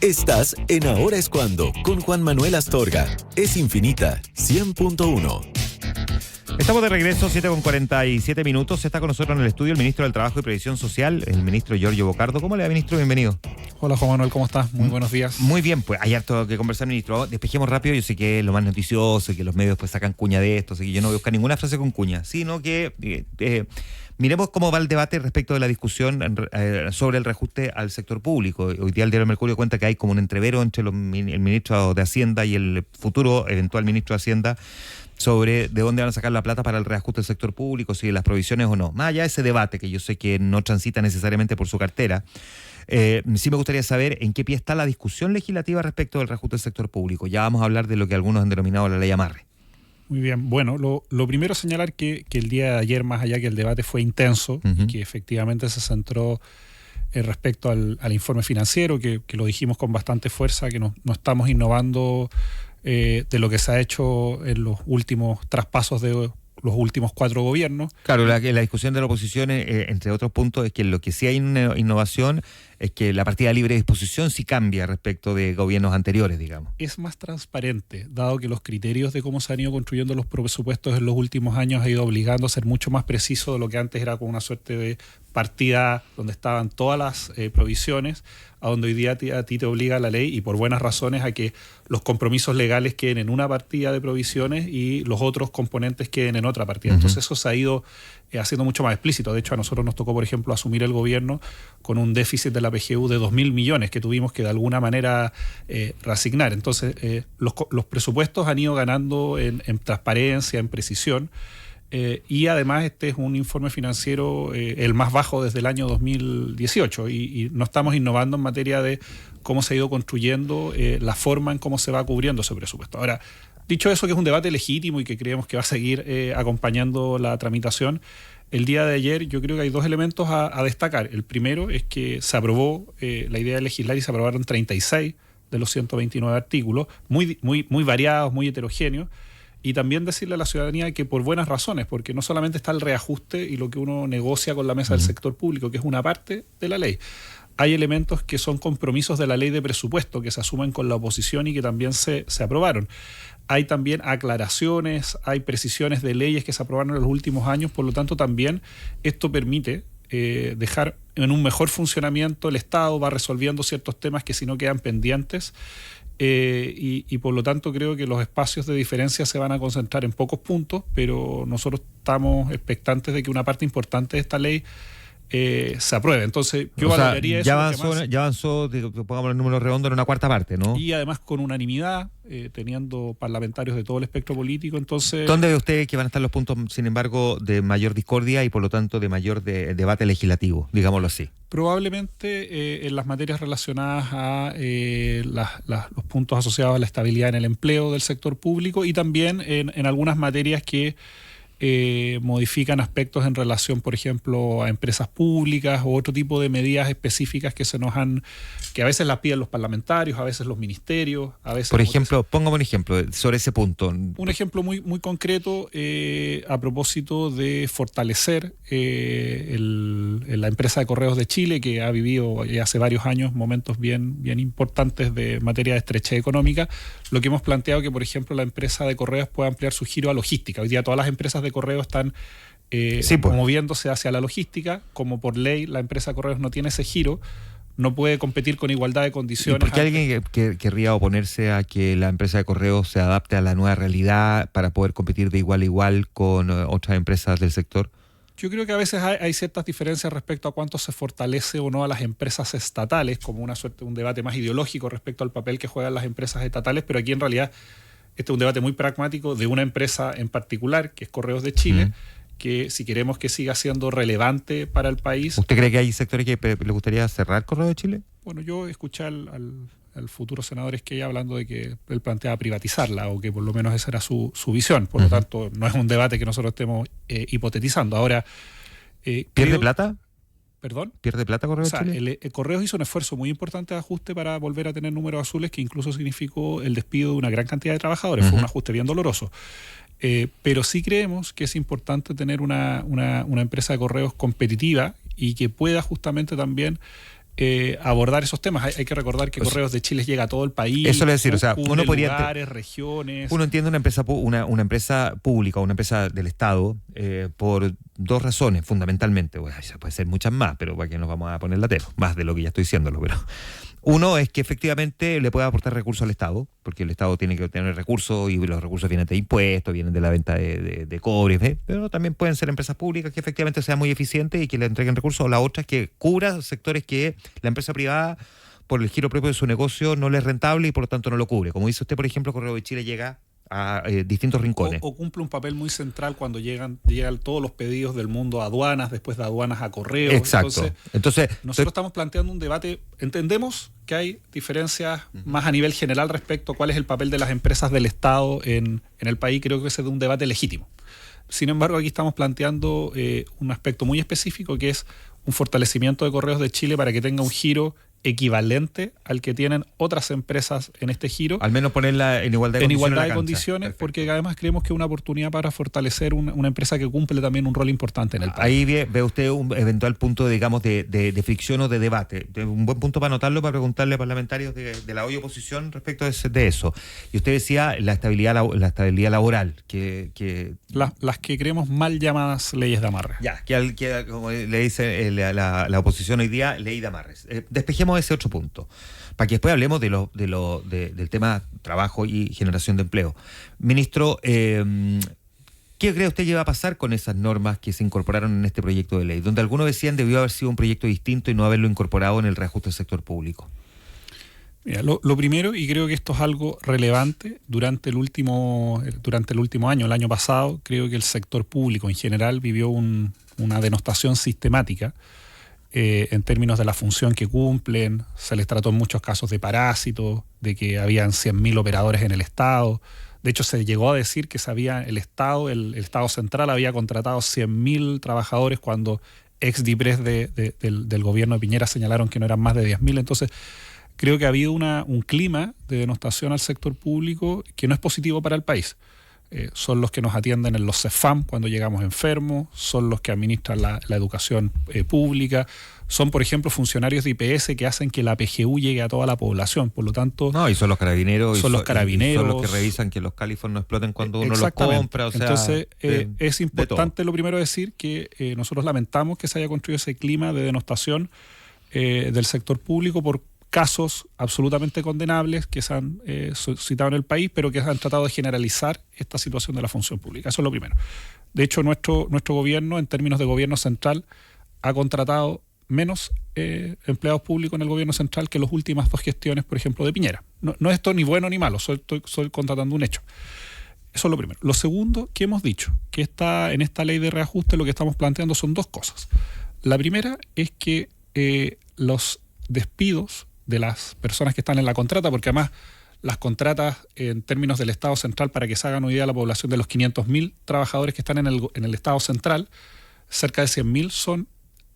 Estás en Ahora es Cuando, con Juan Manuel Astorga. Es infinita, 100.1. Estamos de regreso, 7:47. Está con nosotros en el estudio el ministro del Trabajo y Previsión Social, el ministro Giorgio Bocardo. ¿Cómo le va, ministro? Bienvenido. Hola, Juan Manuel, ¿cómo estás? Muy buenos días. Muy bien, pues hay harto que conversar, ministro. Despejemos rápido, yo sé que es lo más noticioso y que los medios pues sacan cuña de esto, así que yo no voy a buscar ninguna frase con cuña, sino que miremos cómo va el debate respecto de la discusión sobre el reajuste al sector público. Hoy día el diario Mercurio cuenta que hay como un entrevero entre el ministro de Hacienda y el futuro eventual ministro de Hacienda sobre de dónde van a sacar la plata para el reajuste del sector público, si las provisiones o no. Más allá de ese debate, que yo sé que no transita necesariamente por su cartera, sí me gustaría saber en qué pie está la discusión legislativa respecto del reajuste del sector público. Ya vamos a hablar de lo que algunos han denominado la ley Amarre. Muy bien. Bueno, lo primero es señalar que el día de ayer, más allá que el debate fue intenso, y que efectivamente se centró respecto al informe financiero, que lo dijimos con bastante fuerza, que no estamos innovando de lo que se ha hecho en los últimos traspasos de los últimos 4 gobiernos. Claro, la discusión de la oposición, entre otros puntos, es que lo que sí hay una innovación es que la partida de libre disposición sí cambia respecto de gobiernos anteriores, digamos. Es más transparente, dado que los criterios de cómo se han ido construyendo los presupuestos en los últimos años ha ido obligando a ser mucho más preciso de lo que antes era con una suerte de partida donde estaban todas las provisiones, a donde hoy día a ti te obliga la ley, y por buenas razones, a que los compromisos legales queden en una partida de provisiones y los otros componentes queden en otra partida. Entonces eso se ha ido haciendo mucho más explícito. De hecho, a nosotros nos tocó, por ejemplo, asumir el gobierno con un déficit de la PGU de 2.000 millones que tuvimos que de alguna manera reasignar. Entonces los presupuestos han ido ganando en transparencia, en precisión. Y además este es un informe financiero el más bajo desde el año 2018 y no estamos innovando en materia de cómo se ha ido construyendo la forma en cómo se va cubriendo ese presupuesto. Ahora, dicho eso, que es un debate legítimo y que creemos que va a seguir acompañando la tramitación, el día de ayer yo creo que hay 2 elementos a destacar. El primero es que se aprobó la idea de legislar y se aprobaron 36 de los 129 artículos, muy variados, muy heterogéneos. Y también decirle a la ciudadanía que por buenas razones, porque no solamente está el reajuste y lo que uno negocia con la mesa del sector público, que es una parte de la ley. Hay elementos que son compromisos de la ley de presupuesto que se asumen con la oposición y que también se aprobaron. Hay también aclaraciones, hay precisiones de leyes que se aprobaron en los últimos años, por lo tanto también esto permite dejar en un mejor funcionamiento el Estado, va resolviendo ciertos temas que si no quedan pendientes. Y por lo tanto creo que los espacios de diferencia se van a concentrar en pocos puntos, pero nosotros estamos expectantes de que una parte importante de esta ley se apruebe. Entonces yo valoraría eso. Ya avanzó, pongamos el número redondo, en una cuarta parte, ¿no? Y además con unanimidad, teniendo parlamentarios de todo el espectro político. Entonces, ¿dónde ve usted que van a estar los puntos, sin embargo, de mayor discordia y por lo tanto de mayor debate legislativo, digámoslo así? Probablemente en las materias relacionadas a los puntos asociados a la estabilidad en el empleo del sector público y también en algunas materias que modifican aspectos en relación, por ejemplo, a empresas públicas o otro tipo de medidas específicas que que a veces las piden los parlamentarios, a veces los ministerios, a veces... Por ejemplo, póngame un ejemplo sobre ese punto. Un ejemplo muy concreto a propósito de fortalecer la empresa de Correos de Chile, que ha vivido ya hace varios años momentos bien importantes de materia de estrechez económica. Lo que hemos planteado que, por ejemplo, la empresa de Correos pueda ampliar su giro a logística. Hoy día todas las empresas de Correos están moviéndose hacia la logística. Como por ley la empresa de Correos no tiene ese giro, no puede competir con igualdad de condiciones. ¿Y por qué alguien querría oponerse a que la empresa de Correos se adapte a la nueva realidad para poder competir de igual a igual con otras empresas del sector? Yo creo que a veces hay ciertas diferencias respecto a cuánto se fortalece o no a las empresas estatales, como un debate más ideológico respecto al papel que juegan las empresas estatales, pero aquí en realidad este es un debate muy pragmático de una empresa en particular, que es Correos de Chile, que si queremos que siga siendo relevante para el país... ¿Usted cree que hay sectores que le gustaría cerrar Correos de Chile? Bueno, yo escuché al futuro senador Esquella hablando de que él planteaba privatizarla o que por lo menos esa era su visión. Por lo tanto, no es un debate que nosotros estemos hipotetizando. Ahora, ¿pierde plata? ¿Perdón? ¿Pierde plata Correos de Chile? Correos hizo un esfuerzo muy importante de ajuste para volver a tener números azules, que incluso significó el despido de una gran cantidad de trabajadores. Fue un ajuste bien doloroso. Pero sí creemos que es importante tener una empresa de correos competitiva y que pueda justamente también abordar esos temas. Hay que recordar que Correos de Chile llega a todo el país. Eso le decir, o sea, cubre uno podría lugares, regiones. Uno entiende una empresa pública, una empresa del Estado, por dos razones, fundamentalmente. Bueno, puede ser muchas más, pero para que nos vamos a poner la tela, más de lo que ya estoy diciéndolo, pero uno es que efectivamente le puede aportar recursos al Estado, porque el Estado tiene que tener recursos y los recursos vienen de impuestos, vienen de la venta de cobre, pero también pueden ser empresas públicas que efectivamente sean muy eficientes y que le entreguen recursos. La otra es que cubra sectores que la empresa privada, por el giro propio de su negocio, no le es rentable y por lo tanto no lo cubre. Como dice usted, por ejemplo, Correo de Chile llega a distintos rincones. O cumple un papel muy central cuando llegan todos los pedidos del mundo a aduanas, después de aduanas a correos. Exacto. Entonces nosotros estamos planteando un debate. Entendemos que hay diferencias más a nivel general respecto a cuál es el papel de las empresas del Estado en el país. Creo que ese es un debate legítimo. Sin embargo, aquí estamos planteando un aspecto muy específico, que es un fortalecimiento de Correos de Chile para que tenga un giro equivalente al que tienen otras empresas en este giro. Al menos ponerla en igualdad de condiciones. Porque además creemos que es una oportunidad para fortalecer una empresa que cumple también un rol importante en el país. Ahí ve usted un eventual punto, digamos, de fricción o de debate. Un buen punto para anotarlo, para preguntarle a parlamentarios de la hoy oposición respecto de eso. Y usted decía la estabilidad laboral, las que creemos mal llamadas leyes de amarre. Ya, que como le dice la oposición hoy día, ley de amarres. Despejemos ese otro punto, para que después hablemos del tema trabajo y generación de empleo. Ministro, ¿qué cree usted que va a pasar con esas normas que se incorporaron en este proyecto de ley? Donde algunos decían debió haber sido un proyecto distinto y no haberlo incorporado en el reajuste del sector público. Mira, lo primero, y creo que esto es algo relevante, durante el último año, el año pasado, creo que el sector público en general vivió una denostación sistemática en términos de la función que cumplen. Se les trató en muchos casos de parásitos, de que habían 100.000 operadores en el Estado. De hecho, se llegó a decir que el Estado central había contratado 100.000 trabajadores cuando ex-DIPRES del gobierno de Piñera señalaron que no eran más de 10.000. Entonces, creo que ha habido un clima de denostación al sector público que no es positivo para el país. Son los que nos atienden en los CEFAM cuando llegamos enfermos, son los que administran la educación pública, son, por ejemplo, funcionarios de IPS que hacen que la PGU llegue a toda la población. Por lo tanto, y son los carabineros. Son los los que revisan que los califos no exploten cuando uno los compra. Entonces, es importante lo primero decir que nosotros lamentamos que se haya construido ese clima de denostación del sector público por casos absolutamente condenables que se han suscitado en el país, pero que han tratado de generalizar esta situación de la función pública. Eso es lo primero. De hecho, nuestro gobierno, en términos de gobierno central, ha contratado menos empleados públicos en el gobierno central que las últimas 2 gestiones, por ejemplo, de Piñera. No es esto ni bueno ni malo, estoy constatando un hecho. Eso es lo primero. Lo segundo que hemos dicho, que en esta ley de reajuste lo que estamos planteando son 2 cosas. La primera es que los despidos de las personas que están en la contrata, porque además las contratas en términos del Estado central, para que se hagan una idea, la población de los 500.000 trabajadores que están en el Estado central, cerca de 100.000 son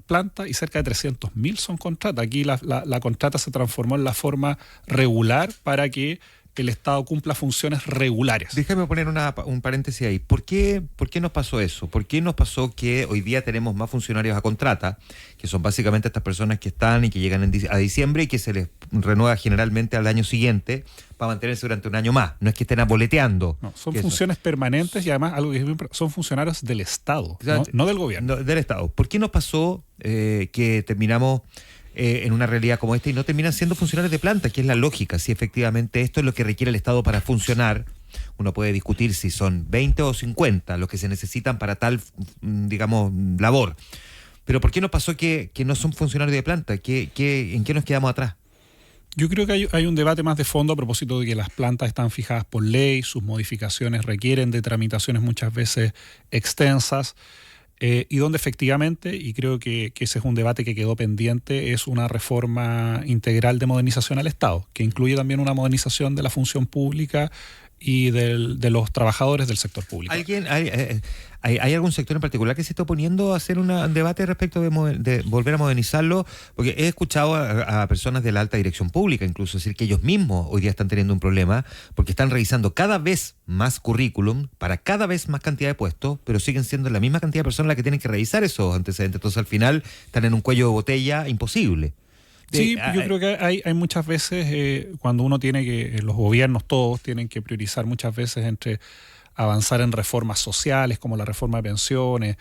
planta y cerca de 300.000 son contrata. Aquí la contrata se transformó en la forma regular para que el Estado cumpla funciones regulares. Déjame poner un paréntesis ahí. ¿Por qué nos pasó eso? ¿Por qué nos pasó que hoy día tenemos más funcionarios a contrata, que son básicamente estas personas que están y que llegan a diciembre y que se les renueva generalmente al año siguiente para mantenerse durante un año más? No es que estén aboleteando. No, son funciones permanentes y además son funcionarios del Estado, no del gobierno. Del Estado. ¿Por qué nos pasó que terminamos en una realidad como esta y no terminan siendo funcionarios de planta, que es la lógica? Si efectivamente esto es lo que requiere el Estado para funcionar, uno puede discutir si son 20 o 50 los que se necesitan para tal, digamos, labor. Pero ¿por qué nos pasó que no son funcionarios de planta? ¿En qué nos quedamos atrás? Yo creo que hay un debate más de fondo a propósito de que las plantas están fijadas por ley, sus modificaciones requieren de tramitaciones muchas veces extensas. Y donde efectivamente, y creo que ese es un debate que quedó pendiente, es una reforma integral de modernización al Estado, que incluye también una modernización de la función pública y de los trabajadores del sector público. ¿Hay algún sector en particular que se está oponiendo a hacer un debate respecto de volver a modernizarlo? Porque he escuchado a personas de la alta dirección pública incluso decir que ellos mismos hoy día están teniendo un problema porque están revisando cada vez más currículum para cada vez más cantidad de puestos, pero siguen siendo la misma cantidad de personas las que tienen que revisar esos antecedentes. Entonces al final están en un cuello de botella imposible. Sí, yo creo que hay muchas veces, cuando uno tiene que, los gobiernos todos tienen que priorizar muchas veces entre avanzar en reformas sociales, como la reforma de pensiones,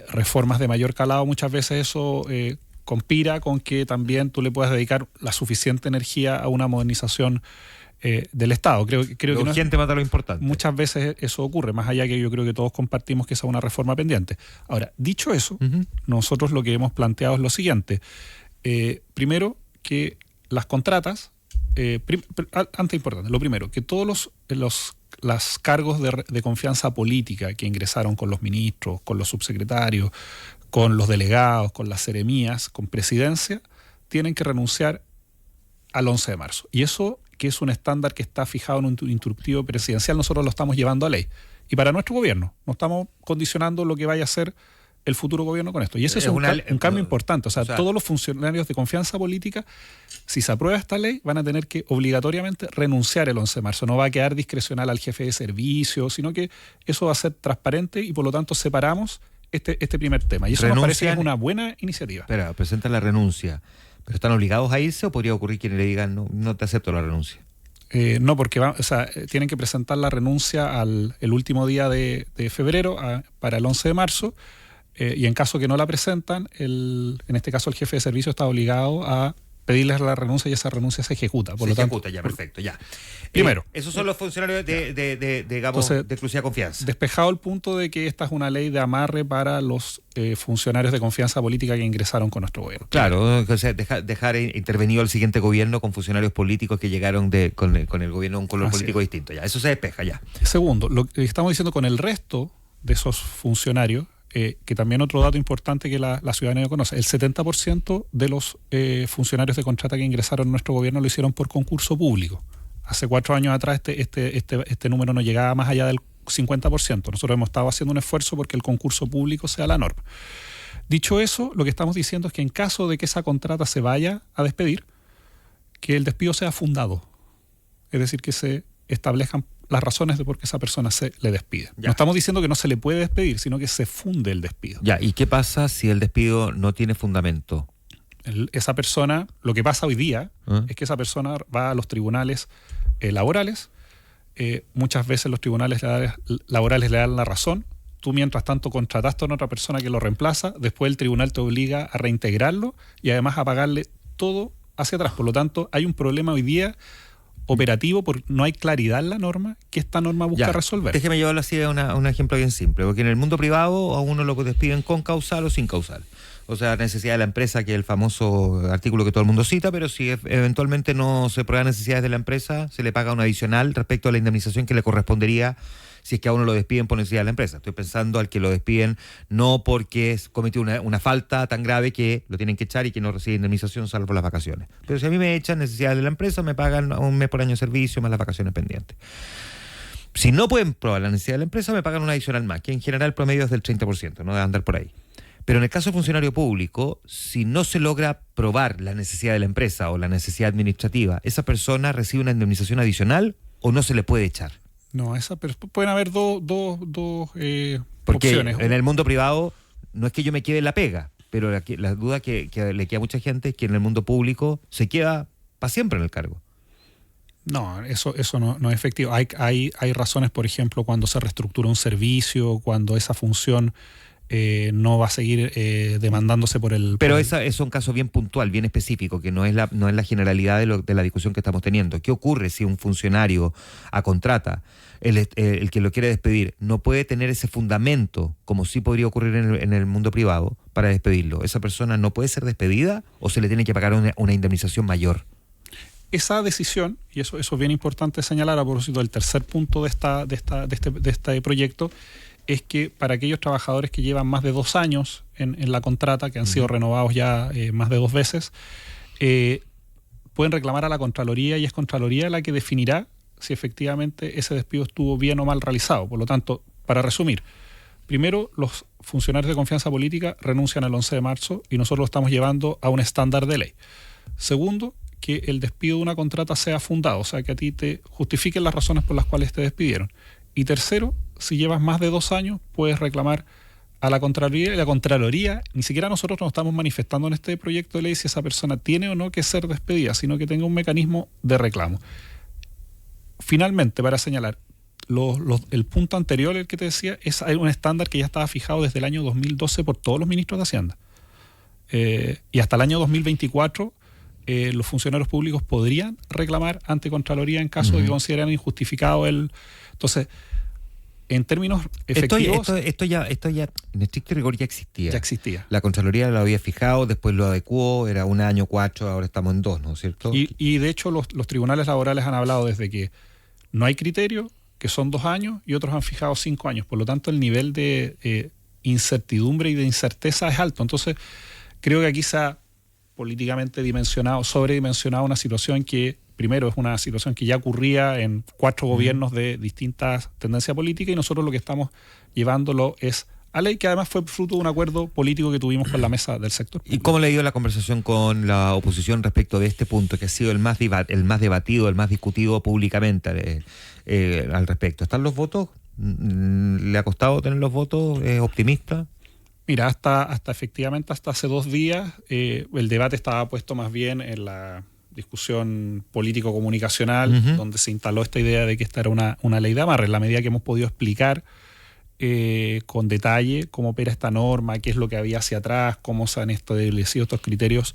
reformas de mayor calado, muchas veces eso conspira con que también tú le puedas dedicar la suficiente energía a una modernización del Estado. Creo lo que urgente mata lo importante. muchas veces eso ocurre, más allá que yo creo que todos compartimos que esa es una reforma pendiente. Ahora, dicho eso, nosotros lo que hemos planteado es lo siguiente. Primero, que las contratas, antes importante, lo primero, que todos los cargos de confianza política que ingresaron con los ministros, con los subsecretarios, con los delegados, con las seremías, con presidencia, tienen que renunciar al 11 de marzo. Y eso, que es un estándar que está fijado en un instructivo presidencial, nosotros lo estamos llevando a ley. Y para nuestro gobierno, no estamos condicionando lo que vaya a ser el futuro gobierno con esto. Y eso es un cambio importante. O sea, todos los funcionarios de confianza política, si se aprueba esta ley, van a tener que obligatoriamente renunciar el 11 de marzo. No va a quedar discrecional al jefe de servicio, sino que eso va a ser transparente y por lo tanto separamos este primer tema. Y eso nos parece que es una buena iniciativa. Espera, presentan la renuncia. ¿Pero están obligados a irse o podría ocurrir quienes le digan no te acepto la renuncia? No, porque tienen que presentar la renuncia el último día de febrero para el 11 de marzo. Y en caso que no la presentan, en este caso el jefe de servicio está obligado a pedirles la renuncia y esa renuncia se ejecuta. Se ejecuta, ya, perfecto, ya. Primero. Esos son los funcionarios de exclusiva confianza. Despejado el punto de que esta es una ley de amarre para los funcionarios de confianza política que ingresaron con nuestro gobierno. Claro, o sea, dejar intervenido el siguiente gobierno con funcionarios políticos que llegaron con el gobierno de un color político distinto. Ya, eso se despeja, ya. Segundo, lo que estamos diciendo con el resto de esos funcionarios, que también otro dato importante que la ciudadanía conoce, el 70% de los funcionarios de contrata que ingresaron en nuestro gobierno lo hicieron por concurso público. Hace 4 años atrás este número no llegaba más allá del 50%. Nosotros hemos estado haciendo un esfuerzo porque el concurso público sea la norma. Dicho eso, lo que estamos diciendo es que en caso de que esa contrata se vaya a despedir, que el despido sea fundado. Es decir, que se establezcan las razones de por qué esa persona se le despide. Ya. No estamos diciendo que no se le puede despedir, sino que se funde el despido. Ya, ¿y qué pasa si el despido no tiene fundamento? Esa persona, lo que pasa hoy día es que esa persona va a los tribunales laborales. Muchas veces los tribunales laborales le dan la razón. Tú mientras tanto contrataste a otra persona que lo reemplaza, después el tribunal te obliga a reintegrarlo y además a pagarle todo hacia atrás. Por lo tanto, hay un problema hoy día operativo porque no hay claridad en la norma que esta norma busca resolver. Déjeme llevarlo así a un ejemplo bien simple, porque en el mundo privado a uno lo despiden con causal o sin causal. O sea, necesidad de la empresa, que es el famoso artículo que todo el mundo cita, pero si eventualmente no se prueban necesidades de la empresa, se le paga un adicional respecto a la indemnización que le correspondería si es que a uno lo despiden por necesidad de la empresa. Estoy pensando al que lo despiden no porque cometió una falta tan grave que lo tienen que echar y que no recibe indemnización salvo por las vacaciones. Pero si a mí me echan necesidades de la empresa, me pagan un mes por año de servicio más las vacaciones pendientes. Si no pueden probar la necesidad de la empresa, me pagan un adicional más, que en general el promedio es del 30%, no debe andar por ahí. Pero en el caso de funcionario público, si no se logra probar la necesidad de la empresa o la necesidad administrativa, esa persona recibe una indemnización adicional o no se le puede echar. No, pueden haber dos Porque opciones. En el mundo privado no es que yo me quede en la pega, pero la duda que le queda a mucha gente es que en el mundo público se queda para siempre en el cargo. No, eso no es efectivo. Hay razones, por ejemplo, cuando se reestructura un servicio, cuando esa función no va a seguir demandándose por el... Pero ese es un caso bien puntual, bien específico, que no es la generalidad de la discusión que estamos teniendo. ¿Qué ocurre si un funcionario a contrata, el que lo quiere despedir, no puede tener ese fundamento, como sí podría ocurrir en el mundo privado, para despedirlo? ¿Esa persona no puede ser despedida o se le tiene que pagar una indemnización mayor? Esa decisión, y eso es bien importante señalar a propósito del tercer punto de este proyecto, es que para aquellos trabajadores que llevan más de 2 años en la contrata, que han sido renovados ya más de 2 veces, pueden reclamar a la Contraloría y es Contraloría la que definirá si efectivamente ese despido estuvo bien o mal realizado. Por lo tanto, para resumir, primero, los funcionarios de confianza política renuncian el 11 de marzo y nosotros lo estamos llevando a un estándar de ley. Segundo, que el despido de una contrata sea fundado, o sea, que a ti te justifiquen las razones por las cuales te despidieron. Y tercero, si llevas más de 2 años, puedes reclamar a la Contraloría, y la Contraloría, ni siquiera nosotros nos estamos manifestando en este proyecto de ley si esa persona tiene o no que ser despedida, sino que tenga un mecanismo de reclamo. Finalmente, para señalar, el punto anterior, el que te decía, es un estándar que ya estaba fijado desde el año 2012 por todos los ministros de Hacienda. Y hasta el año 2024 los funcionarios públicos podrían reclamar ante Contraloría en caso de que consideren injustificado el... Entonces, en términos efectivos... Esto ya, en estricto rigor ya existía. Ya existía. La Contraloría lo había fijado, después lo adecuó, era 1 año, 4, ahora estamos en 2, ¿no es cierto? Y de hecho los tribunales laborales han hablado desde que no hay criterio, que son 2 años, y otros han fijado 5 años. Por lo tanto, el nivel de incertidumbre y de incerteza es alto. Entonces, creo que aquí se ha políticamente sobredimensionado una situación que, primero, es una situación que ya ocurría en 4 gobiernos de distintas tendencias políticas, y nosotros lo que estamos llevándolo es a ley, que además fue fruto de un acuerdo político que tuvimos con la mesa del sector público. ¿Y cómo le dio la conversación con la oposición respecto de este punto, que ha sido el más debatido, el más discutido públicamente al respecto? ¿Están los votos? ¿Le ha costado tener los votos? ¿Es optimista? Mira, hasta efectivamente hasta hace 2 días el debate estaba puesto más bien en la discusión político-comunicacional, donde se instaló esta idea de que esta era una ley de amarre. En la medida que hemos podido explicar con detalle cómo opera esta norma, qué es lo que había hacia atrás, cómo se han establecido estos criterios,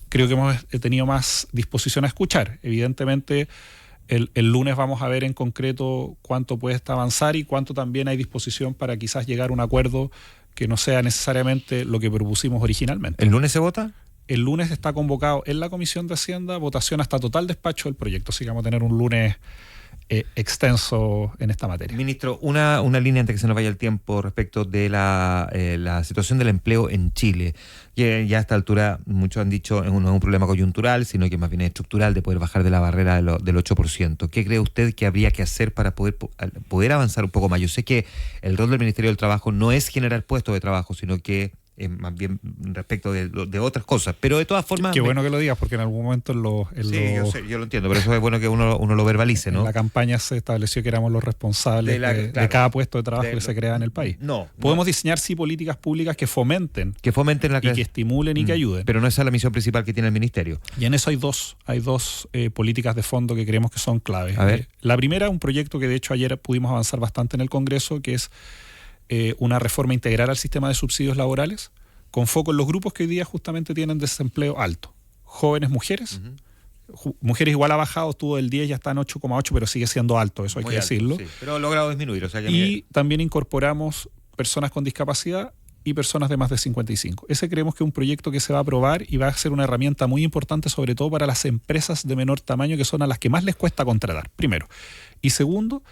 creo que hemos tenido más disposición a escuchar. Evidentemente, el lunes vamos a ver en concreto cuánto puede avanzar y cuánto también hay disposición para quizás llegar a un acuerdo que no sea necesariamente lo que propusimos originalmente. ¿El lunes se vota? El lunes está convocado en la Comisión de Hacienda votación hasta total despacho del proyecto, así que vamos a tener un lunes extenso en esta materia. Ministro, una línea antes que se nos vaya el tiempo respecto de la situación del empleo en Chile. Que ya a esta altura muchos han dicho no es un problema coyuntural, sino que más bien es estructural, de poder bajar de la barrera del 8%. ¿Qué cree usted que habría que hacer para poder avanzar un poco más? Yo sé que el rol del Ministerio del Trabajo no es generar puestos de trabajo, sino que más bien respecto de otras cosas, pero de todas formas... Qué bueno que lo digas, porque en algún momento yo lo entiendo, pero eso es bueno que uno lo verbalice, ¿no? En la campaña se estableció que éramos los responsables de cada puesto de trabajo que se crea en el país. Podemos diseñar, sí, políticas públicas que fomenten la y que estimulen y que ayuden. Pero no esa es la misión principal que tiene el Ministerio. Y en eso hay dos políticas de fondo que creemos que son claves. A ver. La primera, un proyecto que de hecho ayer pudimos avanzar bastante en el Congreso, que es una reforma integral al sistema de subsidios laborales, con foco en los grupos que hoy día justamente tienen desempleo alto. Jóvenes mujeres. Mujeres igual ha bajado, estuvo del 10, ya está en 8,8, pero sigue siendo alto, eso hay que decirlo. Sí, pero ha logrado disminuir. Y también incorporamos personas con discapacidad y personas de más de 55. Ese creemos que es un proyecto que se va a aprobar y va a ser una herramienta muy importante, sobre todo para las empresas de menor tamaño, que son a las que más les cuesta contratar, primero. Y segundo,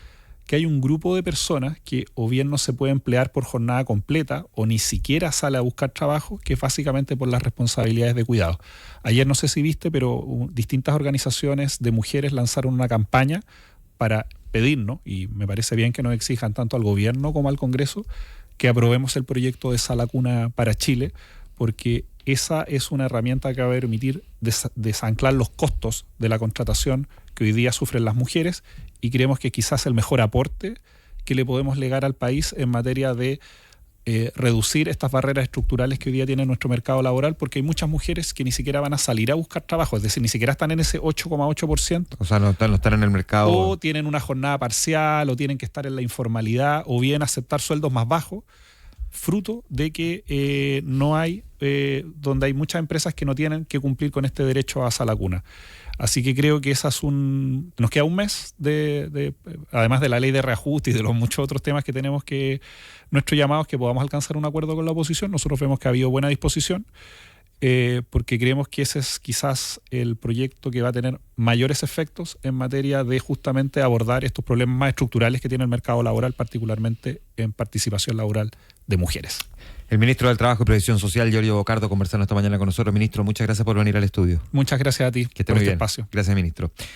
que hay un grupo de personas que o bien no se puede emplear por jornada completa o ni siquiera sale a buscar trabajo, que es básicamente por las responsabilidades de cuidado. Ayer no sé si viste, pero distintas organizaciones de mujeres lanzaron una campaña para pedirnos, y me parece bien que nos exijan tanto al gobierno como al Congreso, que aprobemos el proyecto de Sala Cuna para Chile, porque esa es una herramienta que va a permitir desanclar los costos de la contratación que hoy día sufren las mujeres, y creemos que quizás el mejor aporte que le podemos legar al país en materia de reducir estas barreras estructurales que hoy día tiene nuestro mercado laboral, porque hay muchas mujeres que ni siquiera van a salir a buscar trabajo, es decir, ni siquiera están en ese 8,8%. O sea, no están en el mercado. O tienen una jornada parcial, o tienen que estar en la informalidad, o bien aceptar sueldos más bajos, fruto de que no hay, donde hay muchas empresas que no tienen que cumplir con este derecho a Sala Cuna. Así que creo que nos queda un mes además de la ley de reajuste y de los muchos otros temas que tenemos nuestro llamado es que podamos alcanzar un acuerdo con la oposición. Nosotros vemos que ha habido buena disposición, porque creemos que ese es quizás el proyecto que va a tener mayores efectos en materia de justamente abordar estos problemas más estructurales que tiene el mercado laboral, particularmente en participación laboral de mujeres. El ministro del Trabajo y Previsión Social, Giorgio Bocardo, conversando esta mañana con nosotros. Ministro, muchas gracias por venir al estudio. Muchas gracias a ti por este espacio. Gracias, ministro.